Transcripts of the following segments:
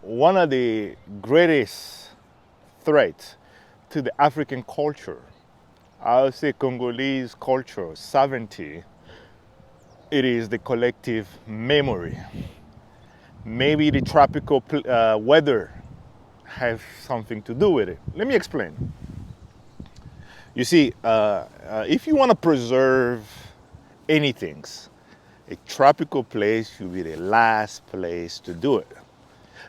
one of the greatest threats to the African culture, I would say Congolese culture, sovereignty, it is the collective memory. Maybe the tropical weather has something to do with it. Let me explain. You see, if you want to preserve anything, a tropical place should be the last place to do it.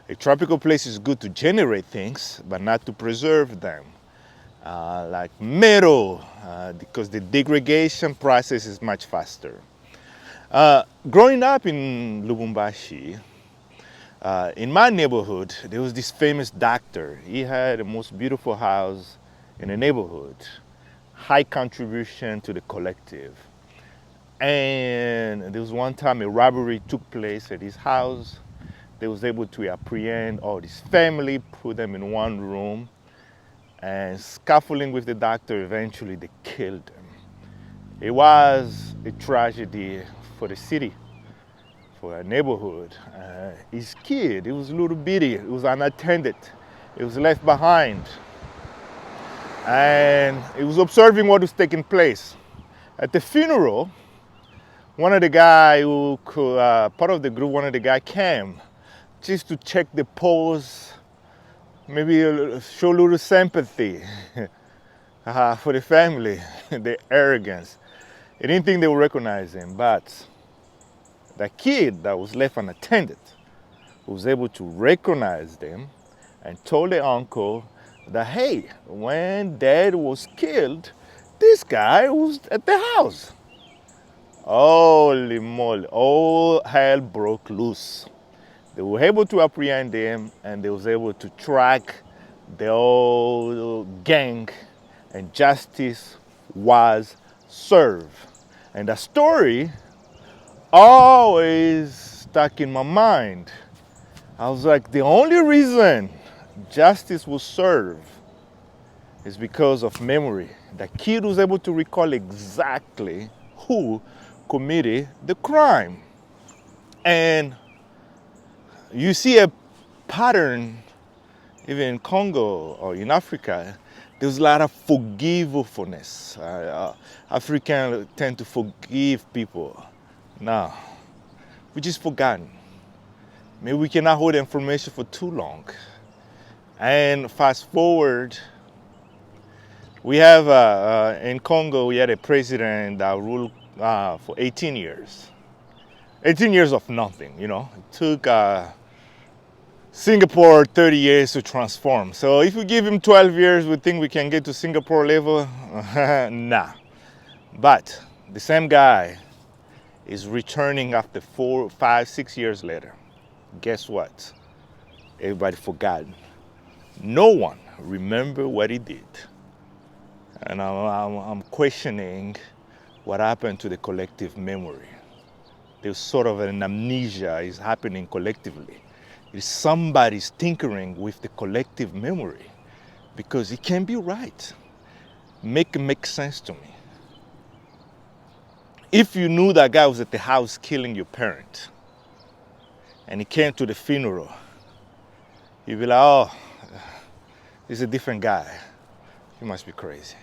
A tropical place is good to generate things, but not to preserve them. Like metal, because the degradation process is much faster. Growing up in Lubumbashi, in my neighborhood, there was this famous doctor. He had the most beautiful house in the neighborhood, high contribution to the collective. And there was one time a robbery took place at his house. They was able to apprehend all his family, put them in one room, and scuffling with the doctor, eventually they killed him. It was a tragedy for the city, for a neighborhood. His kid, it was a little bitty, it was unattended, it was left behind. And he was observing what was taking place. At the funeral, one of the guy who part of the group, one of the guy came just to check the pulse, maybe show a little sympathy for the family, the arrogance. He didn't think they would recognize him, but the kid that was left unattended was able to recognize them and told the uncle that, hey, when dad was killed, this guy was at the house. Holy moly, all hell broke loose. They were able to apprehend him and they was able to track the whole gang, and justice was served. And the story always stuck in my mind. I was like, the only reason justice was served is because of memory. The kid was able to recall exactly who committed the crime. And you see a pattern even in Congo or in Africa. There's a lot of forgivefulness. Africans tend to forgive people. Now, we just forgotten. Maybe we cannot hold information for too long. And fast forward, we have in Congo, we had a president that ruled for 18 years. 18 years of nothing, you know. It took Singapore 30 years to transform. So if we give him 12 years, we think we can get to Singapore level? Nah. But the same guy is returning after 4, 5, 6 years later. Guess what? Everybody forgot. No one remember what he did. And I'm questioning what happened to the collective memory. There's sort of an amnesia is happening collectively. It's somebody's tinkering with the collective memory because it can't be right. Make sense to me. If you knew that guy was at the house killing your parent and he came to the funeral, you'd be like, oh, he's a different guy. He must be crazy.